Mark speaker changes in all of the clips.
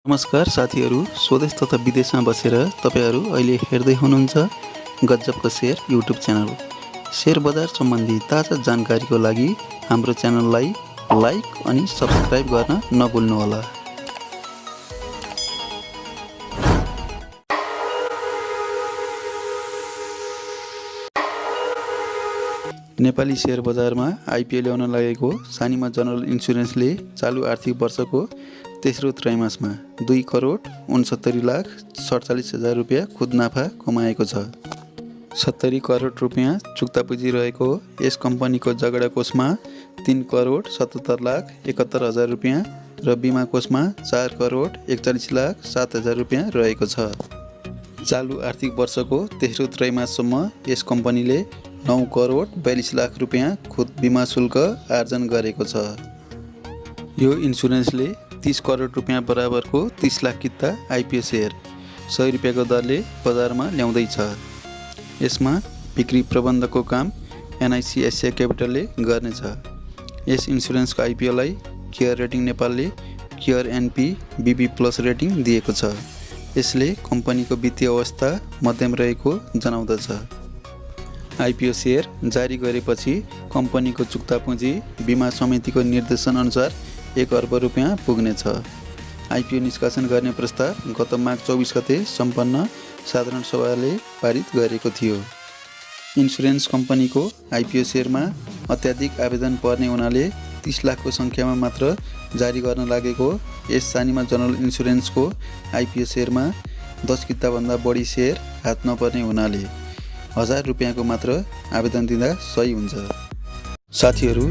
Speaker 1: नमस्कार साथीहरू, स्वदेश तथा विदेशमा बसेर तपाईहरू अहिले हेर्दै हुनुहुन्छ गजबको शेयर युट्युब च्यानल। शेयर बजार सम्बन्धी ताजा जानकारीको लागि हाम्रो च्यानललाई लाइक अनि सब्स्क्राइब गर्न नभुल्नुहोला। नेपाली शेयर बजारमा आइपिओ ल्याउन लागेको सानिमा जनरल इन्सुरेन्सले चालु आर्थिक वर्षको तेस्रो त्रैमासमा 2,69,47,47,000 रुपियाँ खुद नाफा कमाएको छ। 70 करोड रुपियाँ चुक्ता पुँजी रहेको यस कम्पनीको जगडा कोषमा 3,77,71,000 रुपियाँ र बिमा कोषमा 4,41,07,000 रुपियाँ रहेको छ। चालु आर्थिक वर्षको तेस्रो त्रैमाससम्म यस कम्पनीले 9,42,00,000 रुपियाँ खुद बिमा शुल्क आर्जन गरेको छ। यो इन्सुरेन्सले 30 करोड रुपियाँ बराबरको 30 लाख किता आइपिओ शेयर 100 रुपियाँको दरले बजारमा ल्याउँदैछ। यसमा बिक्री प्रबन्धको काम एनआइसिएसए क्यापिटलले गर्नेछ। यस इन्सुरेन्सको आइपिओलाई केयर रेटिङ नेपालले केयर एनपी बीबी प्लस रेटिङ दिएको छ। यसले कम्पनीको वित्तीय अवस्था मध्यम रहेको जनाउँदछ। आइपिओ शेयर जारी गरेपछि कम्पनीको चुक्ता पुँजी बिमा समितिको निर्देशन अनुसार 1 अर्ब रुपियाँ पुग्नेछ। आइपिओ निष्कासन गर्ने प्रस्ताव गत माघ 24 गते सम्पन्न साधारण सभाले पारित गरेको थियो। इन्सुरेन्स कम्पनीको आइपिओ शेयरमा अत्याधिक आवेदन पर्ने हुनाले 30 लाखको सङ्ख्यामा मात्र जारी गर्न लागेको यस सानिमा जनरल इन्सुरेन्सको आइपिओ शेयरमा 10 किताभन्दा बढी शेयर हात नपर्ने हुनाले 1000 रुपियाँको मात्र आवेदन दिँदा सही हुन्छ। साथीहरू,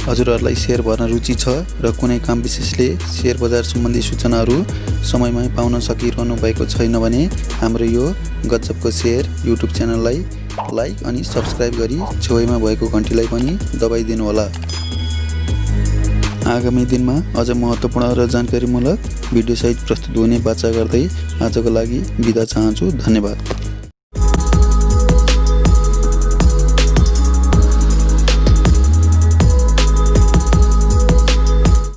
Speaker 1: हजुरहरूलाई शेयर भर्न रुचि छ र कुनै काम विशेषले शेयर बजार सम्बन्धी सूचनाहरू समयमै पाउन सकिरहनु भएको छैन भने हाम्रो यो गजबको शेयर युट्युब च्यानललाई लाइक अनि सब्स्क्राइब गरी छेउमा भएको घन्टीलाई पनि दबाइदिनुहोला। आगामी दिनमा अझ महत्त्वपूर्ण र जानकारीमूलक भिडियोसहित प्रस्तुत हुने बाचा गर्दै आजको लागि बिदा चाहन्छु। धन्यवाद।